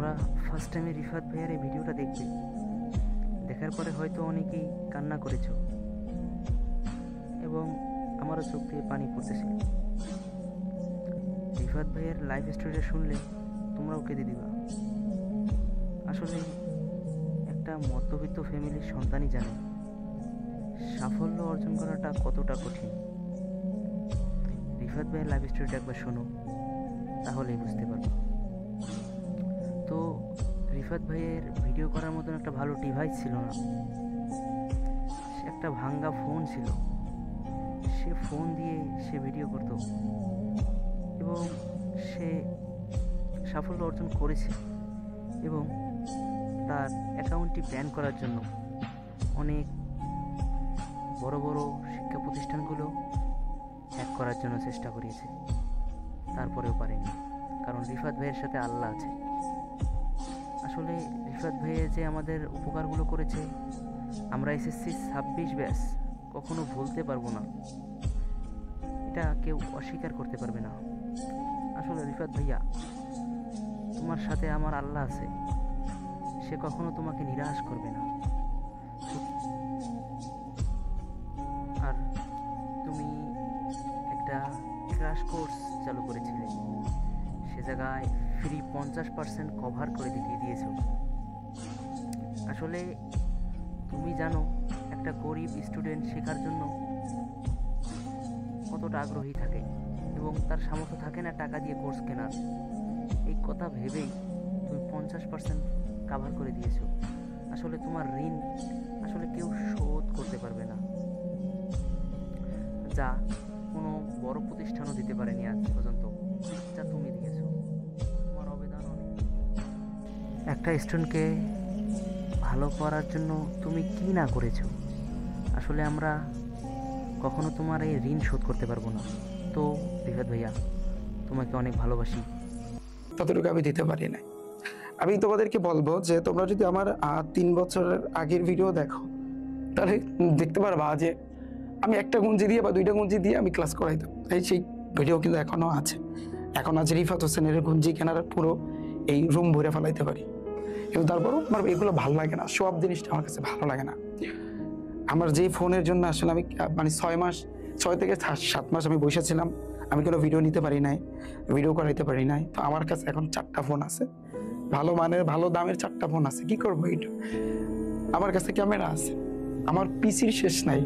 তোমরা ফার্স্ট টাইমে রিফাত ভাইয়ার এই ভিডিওটা দেখবে, দেখার পরে হয়তো অনেকেই কান্না করেছো এবং আমারও চোখ দিয়ে পানি পড়তেছিল। রিফাত ভাইয়ের লাইফ স্টোরিটা শুনলে তোমরাও কেঁদে দিবা। আসলে একটা মধ্যবিত্ত ফ্যামিলির সন্তানই জানে সাফল্য অর্জন করাটা কতটা কঠিন। রিফাত ভাইয়ের লাইফ স্টোরিটা একবার শোনো, তাহলেই বুঝতে পারবো। তো রিফাত ভাইয়ের ভিডিও করার মতন একটা ভালো ডিভাইস ছিল না, সে একটা ভাঙ্গা ফোন ছিল। সে ফোন দিয়ে সে ভিডিও করত এবং সে সাফল্য অর্জন করেছে এবং তার অ্যাকাউন্টটি ব্যান করার জন্য অনেক বড় বড় শিক্ষা প্রতিষ্ঠানগুলো হ্যাক করার জন্য চেষ্টা করিয়েছে, তারপরেও পারেনি, কারণ রিফাত ভাইয়ের সাথে আল্লাহ আছে। আসলে রিফাত ভাইয়ে যে আমাদের উপকারগুলো করেছে আমরা এসএসসি 26 ব্যাচ কখনো ভুলতে পারবো না, এটা কেউ অস্বীকার করতে পারবে না। আসলে রিফাত ভাইয়া, তোমার সাথে আমার আল্লাহ আছে, সে কখনো তোমাকে নিরাশ করবে না। আর তুমি একটা ক্র্যাশ কোর্স চালু করেছিলে, সে জায়গায় ফ্রি 50% কভার করে দিয়েছো। আসলে তুমি জানো একটা গরিব স্টুডেন্ট শেখার জন্য কতটা আগ্রহী থাকে এবং তার সামর্থ্য থাকে না টাকা দিয়ে কোর্স কেনার। এই কথা ভেবেই তুমি 50% কভার করে দিয়েছো। আসলে তোমার ঋণ আসলে কেউ শোধ করতে পারবে না, যা কোনো বড় প্রতিষ্ঠানও দিতে পারেনি আজ পর্যন্ত, যা তুমি দিয়েছো। তোমার অবদান অনেক। একটা স্টুডেন্টকে ভালো করার জন্য তুমি কি না করেছো, আসলে আমরা কখনো তোমার এই ঋণ শোধ করতে পারবো না। তো রিফাত ভাইয়া, তোমাকে অনেক ভালোবাসি। ততটুকু আমি দিতে পারি না। আমি তোমাদেরকে বলবো যে তোমরা যদি আমার 3 বছরের আগের ভিডিও দেখো, তাহলে দেখতে পারবা যে আমি একটা গুঞ্জি দিয়ে বা 2টা গুঞ্জি দিয়ে আমি ক্লাস করাইতাম। সেই ভিডিও কিন্তু এখনো আছে। এখন আছে রিফাত হোসেনের গুঞ্জি কেনার পুরো এই রুম ভরে ফেলাইতে পারি, কিন্তু তারপরও আমার এগুলো ভালো লাগে না, সব জিনিসটা আমার কাছে ভালো লাগে না। আমার যে ফোনের জন্য আসলে আমি মানে 6 থেকে 7 মাস আমি বসেছিলাম, আমি কোনো ভিডিও নিতে পারি নাই, ভিডিও করাইতে পারি নাই। তো আমার কাছে এখন 4টা ফোন আছে, ভালো মানের ভালো দামের 4টা ফোন আছে। কি করবো এটা? আমার কাছে ক্যামেরা আছে, আমার পিসির শেষ নাই।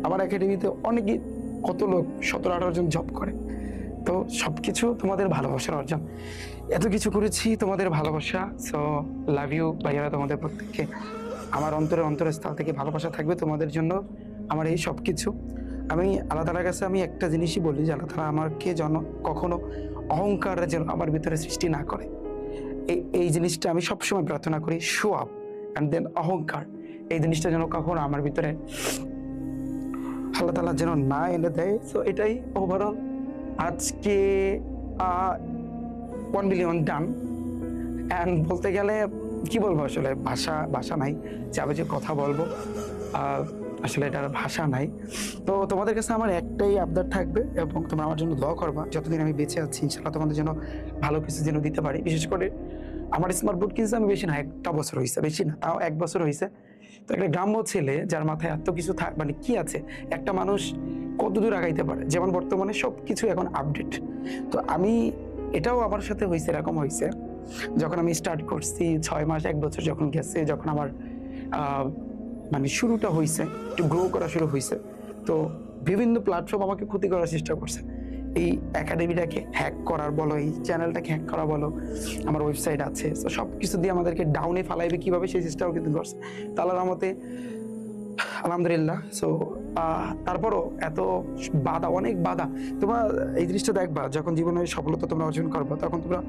আমার একাডেমিতে অনেকে, কত লোক 17-18 জন জব করে। তো সবকিছু তোমাদের ভালোবাসার অর্জন। এত কিছু করেছি তোমাদের ভালোবাসা। সো লাভ ইউ ভাইয়ারা, তোমাদের প্রত্যেককে আমার অন্তরস্থল থেকে ভালোবাসা থাকবে তোমাদের জন্য। আমার এই সব কিছু আমি আল্লাহ তাআলার কাছে আমি একটা জিনিসই বলি যে আল্লাহ তাআলা আমাকে যেন কখনো অহংকার যেন আমার ভিতরে সৃষ্টি না করে। এই জিনিসটা আমি সবসময় প্রার্থনা করি। শো আপ অ্যান্ড দেন অহংকার, এই জিনিসটা যেন কখনো আমার ভিতরে আল্লাহ তাআলা যেন না এনে দেয়। সো এটাই ওভারঅল। আজকে 1 মিলিয়ন ডান। অ্যান্ড বলতে গেলে কি বলবো, আসলে ভাষা নাই যে আমি যে কথা বলবো, আসলে এটার ভাষা নাই। তো তোমাদের কাছে আমার একটাই আবদার থাকবে এবং তোমরা আমার জন্য দোয়া করবা যতদিন আমি বেঁচে আছি, ইনশাআল্লাহ তোমাদের জন্য ভালো কিছু যেন দিতে পারি। বিশেষ করে আমার স্মার্ট বোর্ড কিনছে আমি বেশি না, 1টা বছর হয়েছে, বেশি না, তাও 1 বছর হয়েছে। তো একটা গ্রাম্য ছেলে যার মাথায় এত কিছু মানে কি আছে, একটা মানুষ কত দূর আগাইতে পারে, যেমন বর্তমানে সব কিছু এখন আপডেট। তো আমি এটাও আমার সাথে হয়েছে, এরকম হয়েছে যখন আমি স্টার্ট করছি 6 মাস 1 বছর যখন গেছে, যখন আমার মানে শুরুটা হয়েছে, একটু গ্রো করা শুরু হয়েছে, তো বিভিন্ন প্ল্যাটফর্ম আমাকে ক্ষতি করার চেষ্টা করছে। এই একাডেমিটাকে হ্যাক করার বলো, এই চ্যানেলটাকে হ্যাক করা বলো, আমার ওয়েবসাইট আছে, তো সব কিছু দিয়ে আমাদেরকে ডাউনে ফালাইবে কিভাবে সেই চেষ্টাও কিন্তু করছে। তো আল্লাহর রহমতে আলহামদুলিল্লাহ। সো তারপরও এত বাধা, অনেক বাধা। তোমরা এই জিনিসটা দেখবা যখন জীবনে সফলতা তোমরা অর্জন করবা, তখন তোমরা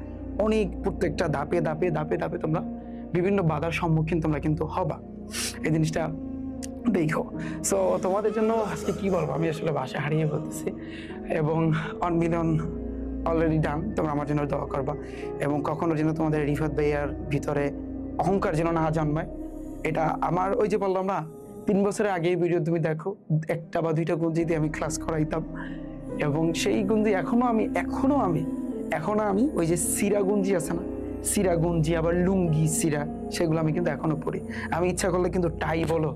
অনেক প্রত্যেকটা ধাপে ধাপে ধাপে ধাপে তোমরা বিভিন্ন বাধার সম্মুখীন তোমরা কিন্তু হবা, এই জিনিসটা দেখো। সো তোমাদের জন্য আজকে কি বলবো, আমি আসলে ভাষা হারিয়ে বলতেছি। এবং 1 মিলিয়ন অলরেডি ডান। তোমরা আমার জন্য দোয়া করবা এবং কখনো যেন তোমাদের রিফাত ভাইয়ার ভিতরে অহংকার যেন না জন্মায়। এটা আমার ওই যে বললাম না, 3 বছরের আগের ভিডিও তুমি দেখো, 1টা বা 2টা গুঞ্জি দিয়ে আমি ক্লাস করাইতাম এবং সেই গুঞ্জি এখনো আমি ওই যে সিরা গুঞ্জি আছে না, সিরা গঞ্জি আবার লুঙ্গি সিরা সেগুলো আমি কিন্তু এখনো পরি। আমি ইচ্ছা করলে কিন্তু টাই বলো,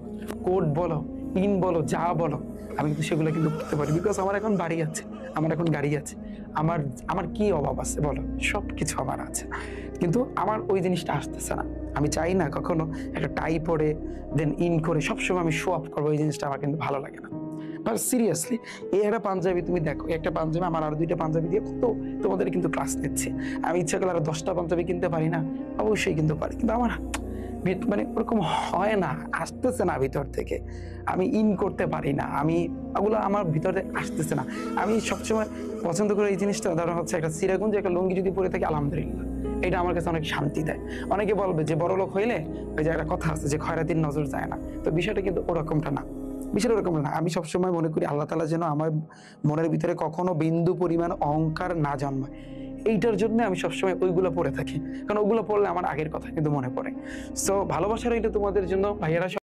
কোট বলো, ইন বলো, যা বলো, আমি কিন্তু সেগুলো কিন্তু করতে পারি। বিকজ আমার এখন বাড়ি আছে, আমার এখন গাড়ি আছে, আমার আমার কি অভাব আছে বলো? সব কিছু আমার আছে, কিন্তু আমার ওই জিনিসটা আসতেছে না। আমি চাই না কখনো একটা টাই পরে দেন ইন করে সবসময় আমি শো আপ করবো, এই জিনিসটা আমার কিন্তু ভালো লাগে না। বাট সিরিয়াসলি, এই একটা পাঞ্জাবি তুমি দেখো, একটা পাঞ্জাবি আমার আরো 2টা পাঞ্জাবি দিয়ে কত তোমাদের কিন্তু ক্লাস নিচ্ছে। আমি ইচ্ছা করলে আরো 10টা পাঞ্জাবি কিনতে পারি না? অবশ্যই কিন্তু পারি, কিন্তু আমার মানে ওরকম হয় না, আসতেছে না ভিতর থেকে। আমি ইন করতে পারি না, আমি ওগুলো আমার ভিতরে আসতেছে না। আমি সবসময় পছন্দ করি এই জিনিসটা, ধরো হচ্ছে একটা সিরাগুঞ্জ একটা লুঙ্গি যদি পরে থাকি, আলহামদুলিল্লাহ, এটা আমার কাছে অনেক শান্তি দেয়। অনেকে বলবে যে বড় লোক হইলে ওই যে একটা কথা আছে যে খয়রাতির নজর যায় না, তো বিষয়টা কিন্তু ওরকমটা না, বিষয়টা ওরকম না। আমি সবসময় মনে করি আল্লাহ তাআলা যেন আমার মনের ভিতরে কখনো বিন্দু পরিমাণ অহংকার না জন্মায়, এইটার জন্য আমি সবসময় ওইগুলো পড়ে থাকি, কারণ ওগুলো পড়লে আমার আগের কথা কিন্তু মনে পড়ে। সো ভালোবাসা রইলো তোমাদের জন্য ভাইয়েরা।